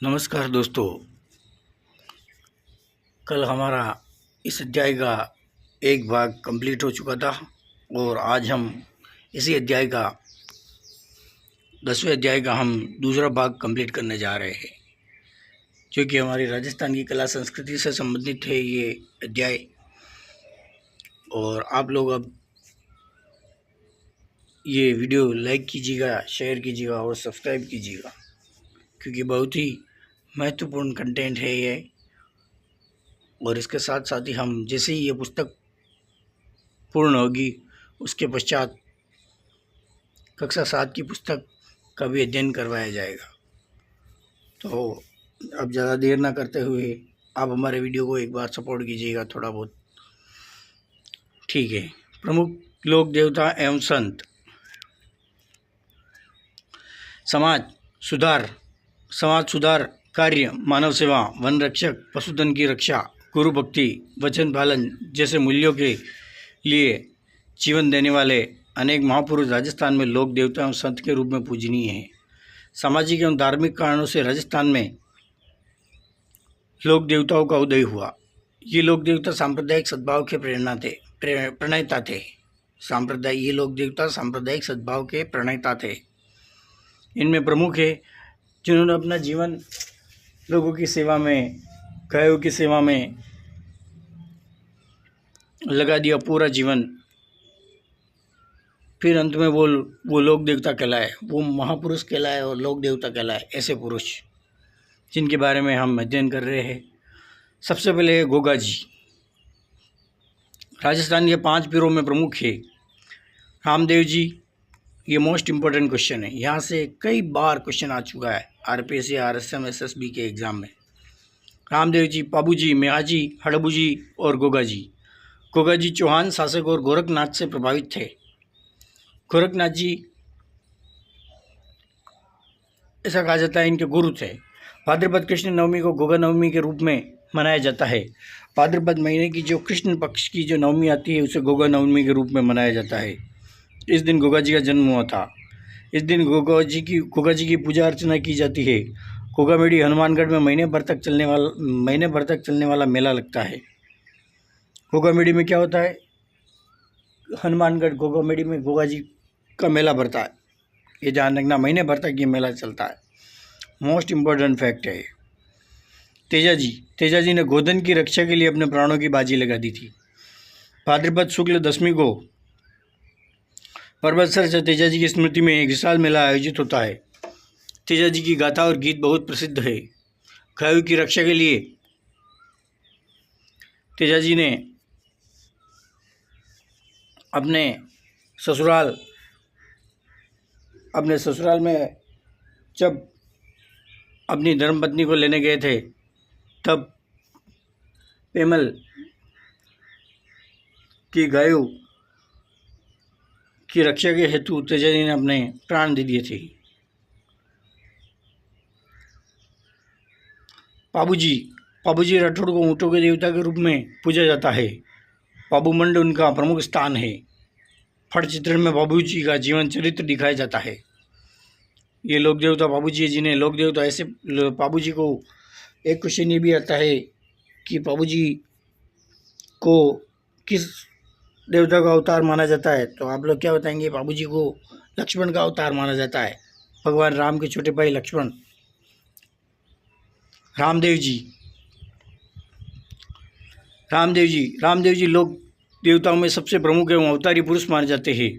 नमस्कार दोस्तों। कल हमारा इस अध्याय का एक भाग कंप्लीट हो चुका था और आज हम इसी अध्याय का 10वें अध्याय का हम दूसरा भाग कंप्लीट करने जा रहे हैं, जो कि हमारी राजस्थान की कला संस्कृति से संबंधित है ये अध्याय। और आप लोग अब ये वीडियो लाइक कीजिएगा, शेयर कीजिएगा और सब्सक्राइब कीजिएगा, क्योंकि बहुत ही महत्वपूर्ण कंटेंट है ये। और इसके साथ साथ ही हम जैसे ही ये पुस्तक पूर्ण होगी उसके पश्चात कक्षा 7 की पुस्तक का भी अध्ययन करवाया जाएगा। तो अब ज़्यादा देर ना करते हुए आप हमारे वीडियो को एक बार सपोर्ट कीजिएगा थोड़ा बहुत, ठीक है। प्रमुख लोक देवता एवं संत। समाज सुधार कार्य, मानव सेवा, वन रक्षक, पशुधन की रक्षा, गुरु भक्ति, वचन पालन जैसे मूल्यों के लिए जीवन देने वाले अनेक महापुरुष राजस्थान में लोक देवता एवं संत के रूप में पूजनीय हैं। सामाजिक एवं धार्मिक कारणों से राजस्थान में लोक देवताओं का उदय हुआ। ये लोक देवता सांप्रदायिक सद्भाव के प्रणेता थे। ये लोक देवता सांप्रदायिक सद्भाव के प्रणेता थे। इनमें प्रमुख है जिन्होंने अपना जीवन लोगों की सेवा में, गायों की सेवा में लगा दिया पूरा जीवन। फिर अंत में वो लोक देवता कहलाए, वो महापुरुष कहलाए और लोक देवता कहलाए, ऐसे पुरुष जिनके बारे में हम अध्ययन कर रहे हैं। सबसे पहले है गोगा जी। राजस्थान के 5 पीरों में प्रमुख है रामदेव जी। ये मोस्ट इम्पोर्टेंट क्वेश्चन है, यहाँ से कई बार क्वेश्चन आ चुका है आरपीएससी, आरएसएम, एसएसबी के एग्ज़ाम में। रामदेव जी, पाबू जी, मेहाजी, हड़बू जी और गोगा जी। गोगा जी चौहान शासक और गोरखनाथ से प्रभावित थे। गोरखनाथ जी ऐसा कहा जाता है इनके गुरु थे। भाद्रपद कृष्ण नवमी को गोगा नवमी के रूप में मनाया जाता है। भाद्रपद महीने की जो कृष्ण पक्ष की जो नवमी आती है उसे गोगा नवमी के रूप में मनाया जाता है। इस दिन गोगा जी का जन्म हुआ था। इस दिन गोगा जी की पूजा अर्चना की जाती है। गोगामेड़ी हनुमानगढ़ में महीने भर तक चलने वाला मेला लगता है। गोगामेड़ी में क्या होता है? हनुमानगढ़ गोगामेड़ी में गोगा जी का मेला भरता है। ये ध्यान रखना, महीने भर तक ये मेला चलता है। मोस्ट इम्पोर्टेंट फैक्ट है। तेजा जी ने गोधन की रक्षा के लिए अपने प्राणों की बाजी लगा दी थी। भाद्रपद शुक्ल दशमी को परबतसर से तेजा जी की स्मृति में एक विशाल मेला आयोजित होता है। तेजा जी की गाथा और गीत बहुत प्रसिद्ध है। गायों की रक्षा के लिए तेजा जी ने अपने ससुराल में जब अपनी धर्मपत्नी को लेने गए थे, तब पेमल की गायों की रक्षा के हेतु तेजा जी ने अपने प्राण दे दिए थे। पाबू जी राठौड़ को ऊँटों के देवता के रूप में पूजा जाता है। पाबू मंड उनका प्रमुख स्थान है। फट चित्रण में पाबू जी का जीवन चरित्र दिखाया जाता है। ये लोक देवता पाबू जी है, जिन्हें लोक देवता ऐसे पाबू जी को एक क्वेश्चन ये भी आता है कि पाबू जी को किस देवता का अवतार माना जाता है, तो आप लोग क्या बताएंगे? पाबू जी को लक्ष्मण का अवतार माना जाता है, भगवान राम के छोटे भाई लक्ष्मण। रामदेव जी लोक देवताओं में सबसे प्रमुख एवं अवतारी पुरुष माने जाते हैं।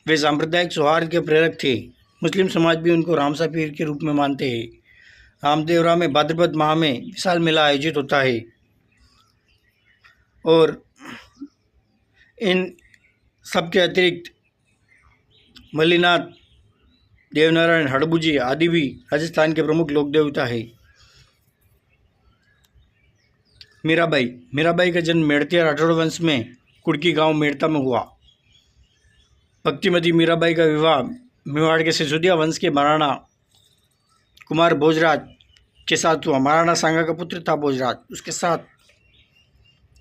वे सांप्रदायिक सौहार्द के प्रेरक थे। मुस्लिम समाज भी उनको रामसा पीर के रूप में मानते हैं। रामदेवरा में भाद्रपद माह में विशाल मेला आयोजित होता है और इन सबके अतिरिक्त मल्लीनाथ, देवनारायण, हड़बू जी आदि भी राजस्थान के प्रमुख लोक देवता है। मीराबाई का जन्म मेड़तिया राठौड़ वंश में कुड़की गांव मेड़ता में हुआ। भक्तिमती मीराबाई का विवाह मेवाड़ के सिसोदिया वंश के महाराणा कुमार भोजराज के साथ हुआ। महाराणा सांगा का पुत्र था भोजराज, उसके साथ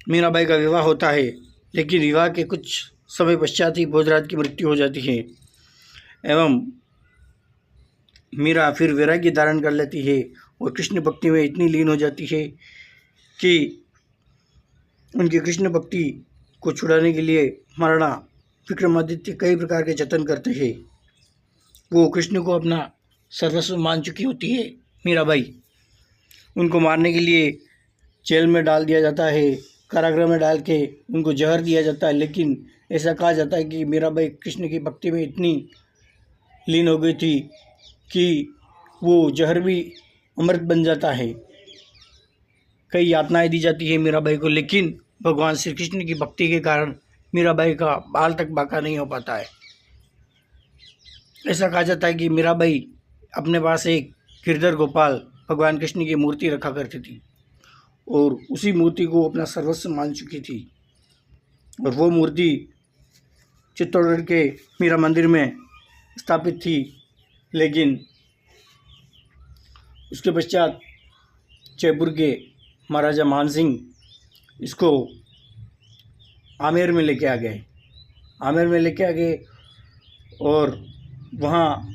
मीराबाई का विवाह होता है। लेकिन विवाह के कुछ समय पश्चात ही भोजराज की मृत्यु हो जाती है एवं मीरा फिर वैराग्य धारण कर लेती है और कृष्ण भक्ति में इतनी लीन हो जाती है कि उनकी कृष्ण भक्ति को छुड़ाने के लिए महाराणा विक्रमादित्य कई प्रकार के जतन करते हैं। वो कृष्ण को अपना सर्वस्व मान चुकी होती है मीराबाई। उनको मारने के लिए जेल में डाल दिया जाता है, कारागृह में डाल के उनको जहर दिया जाता है, लेकिन ऐसा कहा जाता है कि मीराबाई कृष्ण की भक्ति में इतनी लीन हो गई थी कि वो जहर भी अमृत बन जाता है। कई यातनाएं दी जाती है मीराबाई को, लेकिन भगवान श्री कृष्ण की भक्ति के कारण मीराबाई का बाल तक बाका नहीं हो पाता है। ऐसा कहा जाता है कि मीराबाई अपने पास एक गिरधर गोपाल भगवान कृष्ण की मूर्ति रखा करती थी और उसी मूर्ति को अपना सर्वस्व मान चुकी थी। और वो मूर्ति चित्तौड़गढ़ के मीरा मंदिर में स्थापित थी, लेकिन उसके पश्चात जयपुर के महाराजा मान सिंह इसको आमेर में लेके आ गए और वहाँ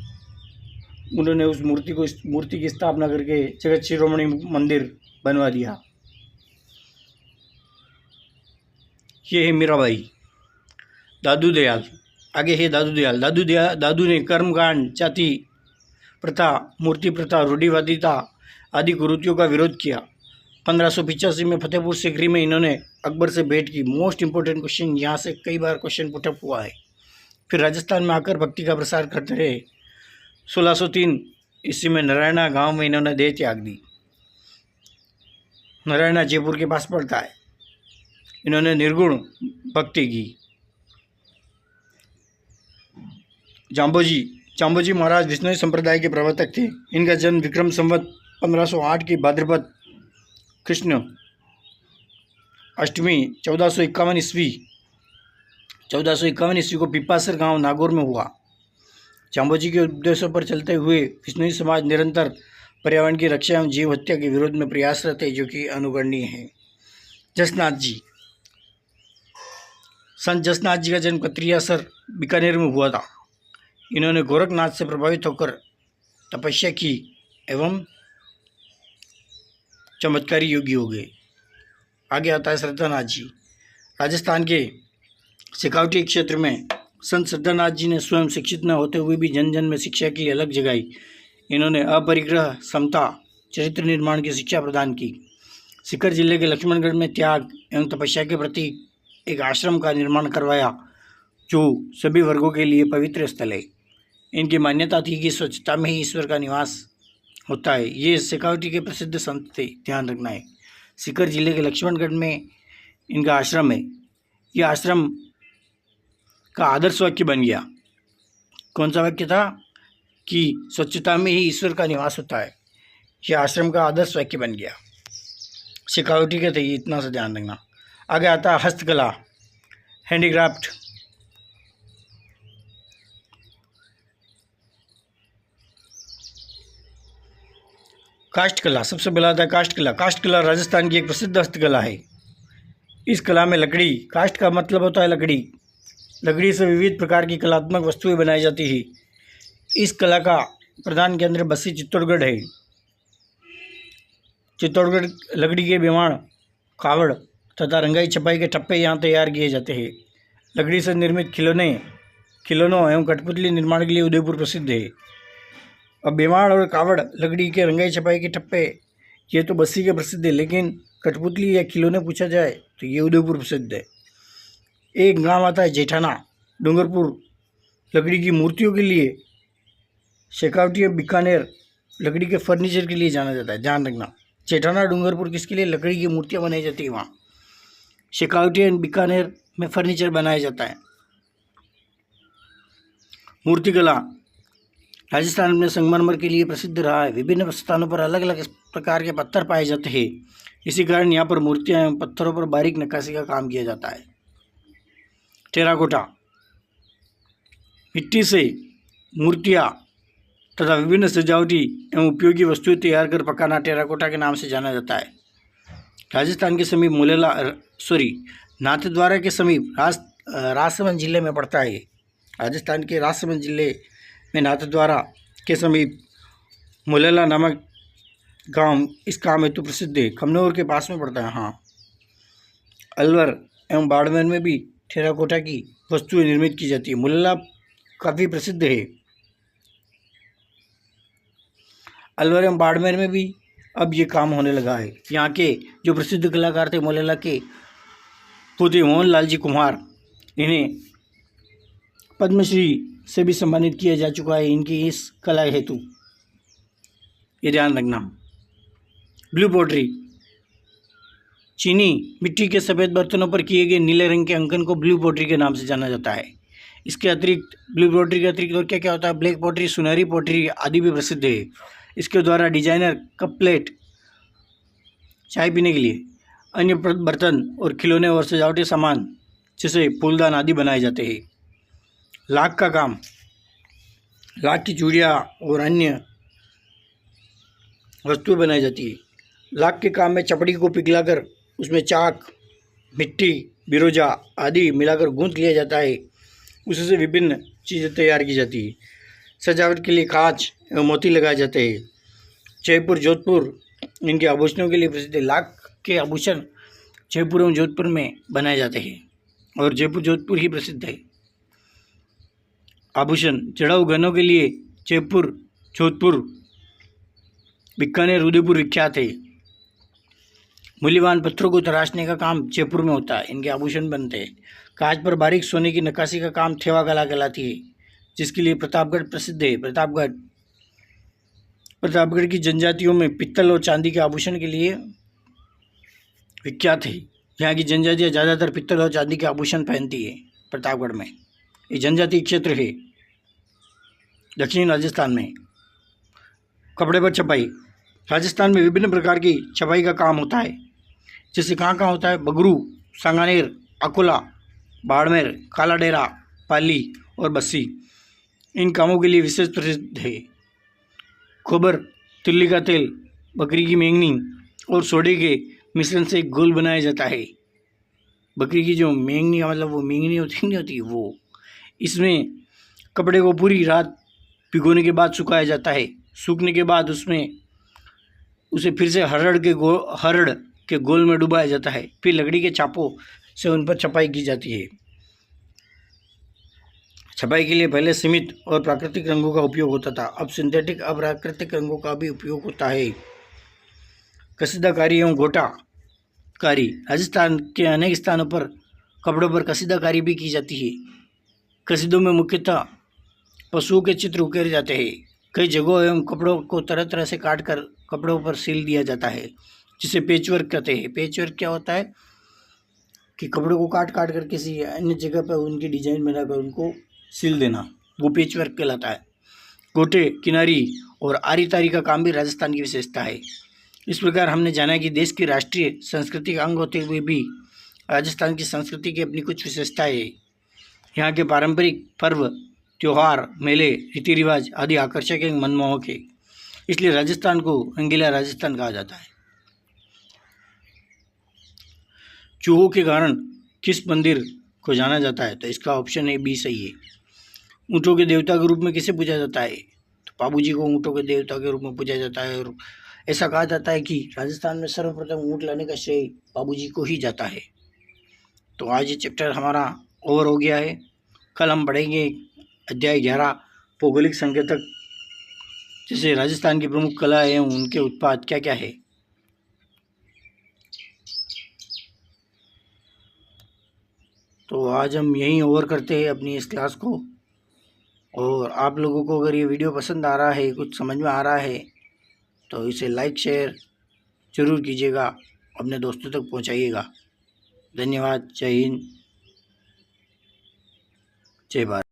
उन्होंने उस मूर्ति की स्थापना करके जगत शिरोमणि मंदिर बनवा दिया। ये है मीराबाई। दादू दयाल, आगे है दादू दयाल। दादू ने कर्मकांड, जाति प्रथा, मूर्ति प्रथा, रूढ़िवादिता आदि कुरीतियों का विरोध किया। 1585 में फतेहपुर सीकरी में इन्होंने अकबर से भेंट की। मोस्ट इम्पोर्टेंट क्वेश्चन, यहाँ से कई बार क्वेश्चन पुटअप हुआ है। फिर राजस्थान में आकर भक्ति का प्रसार करते रहे। 1603 ईस्वी में नारायणा गांव में इन्होंने देह त्याग दी। नारायणा जयपुर के पास पड़ता है। इन्होंने निर्गुण भक्ति की। जाम्बोजी महाराज विष्णु संप्रदाय के प्रवर्तक थे। इनका जन्म विक्रम संवत 1508 की भाद्रपद कृष्ण अष्टमी 1451 ईस्वी को पिपासर गांव नागौर में हुआ। जाम्बोजी के उपदेशों पर चलते हुए विष्णुई समाज निरंतर पर्यावरण की रक्षा एवं जीव हत्या के विरोध में प्रयासरत है, जो कि अनुकरणीय है। जसनाथ जी, संत जसनाथ जी का जन्म कत्रियासर बीकानेर में हुआ था। इन्होंने गोरखनाथ से प्रभावित होकर तपस्या की एवं चमत्कारी योगी हो गए। आगे आता है श्रद्धानाथ जी। राजस्थान के शेखावटी क्षेत्र में संत श्रद्धानाथ जी ने स्वयं शिक्षित न होते हुए भी जन जन में शिक्षा की अलग जगाई। इन्होंने अपरिग्रह, समता, चरित्र निर्माण की शिक्षा प्रदान की। सीकर जिले के लक्ष्मणगढ़ में त्याग एवं तपस्या के प्रति एक आश्रम का निर्माण करवाया, जो सभी वर्गों के लिए पवित्र स्थल है। इनकी मान्यता थी कि स्वच्छता में ही ईश्वर का निवास होता है। ये शेखावटी के प्रसिद्ध संत थे, ध्यान रखना है। सीकर जिले के लक्ष्मणगढ़ में इनका आश्रम है। यह आश्रम का आदर्श वाक्य बन गया। कौन सा वाक्य था? कि स्वच्छता में ही ईश्वर का निवास होता है। यह आश्रम का आदर्श वाक्य बन गया। शेखावटी के थे, ये इतना सा ध्यान रखना। आगे आता है हस्तकला, हैंडीक्राफ्ट। काष्ठ कला, सबसे पहला आता है काष्ठ कला। काष्ठ कला राजस्थान की एक प्रसिद्ध हस्तकला है। इस कला में लकड़ी, काष्ठ का मतलब होता है लकड़ी से विविध प्रकार की कलात्मक वस्तुएं बनाई जाती है। इस कला का प्रधान केंद्र बस्सी चित्तौड़गढ़ है। चित्तौड़गढ़ लकड़ी के विमाण, कावड़ तथा रंगाई छपाई के ठप्पे यहाँ तैयार किए जाते हैं। लकड़ी से निर्मित खिलौनों एवं कठपुतली निर्माण के लिए उदयपुर प्रसिद्ध है। अब विमाण और कावड़, लकड़ी के रंगाई छपाई के ठप्पे, ये तो बस्सी के प्रसिद्ध है, लेकिन कठपुतली या खिलौने पूछा जाए तो ये उदयपुर प्रसिद्ध है। एक गांव आता है जेठाना, डूंगरपुर, लकड़ी की मूर्तियों के लिए। शेखावटी और बीकानेर लकड़ी के फर्नीचर के लिए जाना जाता है, ध्यान रखना। जेठाना, डूंगरपुर किसके लिए? लकड़ी की मूर्तियां बनाई जाती है वहाँ। शेखावटी एंड बीकानेर में फर्नीचर बनाया जाता है। मूर्तिकला राजस्थान में संगमरमर के लिए प्रसिद्ध रहा है। विभिन्न स्थानों पर अलग अलग प्रकार के पत्थर पाए जाते हैं। इसी कारण यहाँ पर मूर्तियाँ एवं पत्थरों पर बारीक नक्काशी का काम किया जाता है। टेराकोटा, मिट्टी से मूर्तियाँ तथा विभिन्न सजावटी एवं उपयोगी वस्तुएं तैयार कर पकाना टेराकोटा के नाम से जाना जाता है। राजस्थान के समीप नाथद्वारा के समीप राजसमंद जिले में पड़ता है। राजस्थान के राजसमंद जिले में नाथद्वारा के समीप मुलैला नामक गांव इस काम हेतु प्रसिद्ध है। खमनोर के पास में पड़ता है। हाँ, अलवर एवं बाड़मेर में भी टेराकोटा की वस्तुएं निर्मित की जाती है। मुलैला काफ़ी प्रसिद्ध है। अलवर एवं बाड़मेर में भी अब ये काम होने लगा है। यहाँ के जो प्रसिद्ध कलाकार थे मुलैला के पोते मोहनलाल जी कुम्हार, इन्हें पद्मश्री से भी सम्मानित किया जा चुका है इनकी इस कला हेतु, ये ध्यान रखना। ब्लू पोट्री, चीनी मिट्टी के सफ़ेद बर्तनों पर किए गए नीले रंग के अंकन को ब्लू पोट्री के नाम से जाना जाता है। इसके अतिरिक्त ब्लू पोट्री के अतिरिक्त और क्या क्या होता है? ब्लैक पोट्री, सुनहरी पोट्री आदि भी प्रसिद्ध है। इसके द्वारा डिजाइनर कप प्लेट, चाय पीने के लिए अन्य बर्तन और खिलौने और सजावटी सामान जैसे फूलदान आदि बनाए जाते हैं। लाख का काम, लाख की चूड़ियाँ और अन्य वस्तुएं बनाई जाती है। लाख के काम में चपड़ी को पिघलाकर उसमें चाक, मिट्टी, बिरोजा आदि मिलाकर गूंथ लिया जाता है। उससे विभिन्न चीज़ें तैयार की जाती है। सजावट के लिए कांच एवं मोती लगाए जाते हैं। जयपुर, जोधपुर इनके आभूषणों के लिए प्रसिद्ध है। लाख के आभूषण जयपुर एवं जोधपुर में बनाए जाते हैं और जयपुर जोधपुर ही प्रसिद्ध है। आभूषण जड़ाऊ गहनों के लिए जयपुर, जोधपुर, बीकानेर, उदयपुर विख्यात है। मूल्यवान पत्थरों को तराशने का काम जयपुर में होता है। इनके आभूषण बनते हैं। कांच पर बारीक सोने की नक्काशी का काम थेवा कला कहलाती है, जिसके लिए प्रतापगढ़ प्रसिद्ध है। प्रतापगढ़ की जनजातियों में पित्तल और चांदी के आभूषण के लिए विख्यात है। यहाँ की जनजातियाँ ज़्यादातर पित्तल और चांदी के आभूषण पहनती है। प्रतापगढ़ में ये जनजातीय क्षेत्र है। दक्षिणी राजस्थान में कपड़े पर छपाई, राजस्थान में विभिन्न प्रकार की छपाई का काम होता है। जैसे कहाँ होता है? बगरू, सांगानेर, अकोला, बाड़मेर, काला डेरा, पाली और बस्सी इन कामों के लिए विशेष प्रसिद्ध है। गोबर, तिल्ली का तेल, बकरी की मेंगनी और सोडे के मिश्रण से एक घोल बनाया जाता है। बकरी की जो मेंगनी का मतलब वो मेंगनी होती नहीं होती वो, इसमें कपड़े को पूरी रात भिगोने के बाद सुखाया जाता है। सूखने के बाद उसे फिर से हरड़ के गोल में डुबाया जाता है। फिर लकड़ी के चापों से उन पर छपाई की जाती है। छपाई के लिए पहले सीमित और प्राकृतिक रंगों का उपयोग होता था, अब सिंथेटिक अप्राकृतिक रंगों का भी उपयोग होता है। कसीदाकारी एवं गोटाकारी, राजस्थान के अनेक स्थानों पर कपड़ों पर कसीदाकारी भी की जाती है। कसीदों में मुख्यतः पशुओं के चित्र उकेरे जाते हैं। कई जगहों एवं कपड़ों को तरह तरह से काट कर कपड़ों पर सील दिया जाता है, जिसे पेचवर्क कहते हैं। पेचवर्क क्या होता है कि कपड़ों को काट कर किसी अन्य जगह पर उनकी डिजाइन बनाकर उनको सील देना, वो पेचवर्क कहलाता है। गोटे, किनारी और आरी तारी का काम भी राजस्थान की विशेषता है। इस प्रकार हमने जाना कि देश की राष्ट्रीय सांस्कृतिक अंग होते हुए भी राजस्थान की संस्कृति की अपनी कुछ विशेषताएं हैं। यहाँ के पारंपरिक पर्व, त्योहार, मेले, रीति रिवाज आदि आकर्षक एवं मनमोहक है। इसलिए राजस्थान को रंगीला राजस्थान कहा जाता है। चूहों के कारण किस मंदिर को जाना जाता है? तो इसका ऑप्शन है बी सही है। ऊँटों के देवता के रूप में किसे पूजा जाता है? तो बाबू जी को ऊँटों के देवता के रूप में पूजा जाता है और ऐसा कहा जाता है कि राजस्थान में सर्वप्रथम ऊँट लाने का श्रेय बाबू जी को ही जाता है। तो आज ये चैप्टर हमारा ओवर हो गया है। कल हम पढ़ेंगे अध्याय 11 भौगोलिक संकेतक, जैसे राजस्थान की प्रमुख कला एवं उनके उत्पाद क्या क्या है। तो आज हम यहीं ओवर करते हैं अपनी इस क्लास को। और आप लोगों को अगर ये वीडियो पसंद आ रहा है, कुछ समझ में आ रहा है, तो इसे लाइक शेयर ज़रूर कीजिएगा, अपने दोस्तों तक पहुंचाइएगा। धन्यवाद। जय हिंद, जय भारत।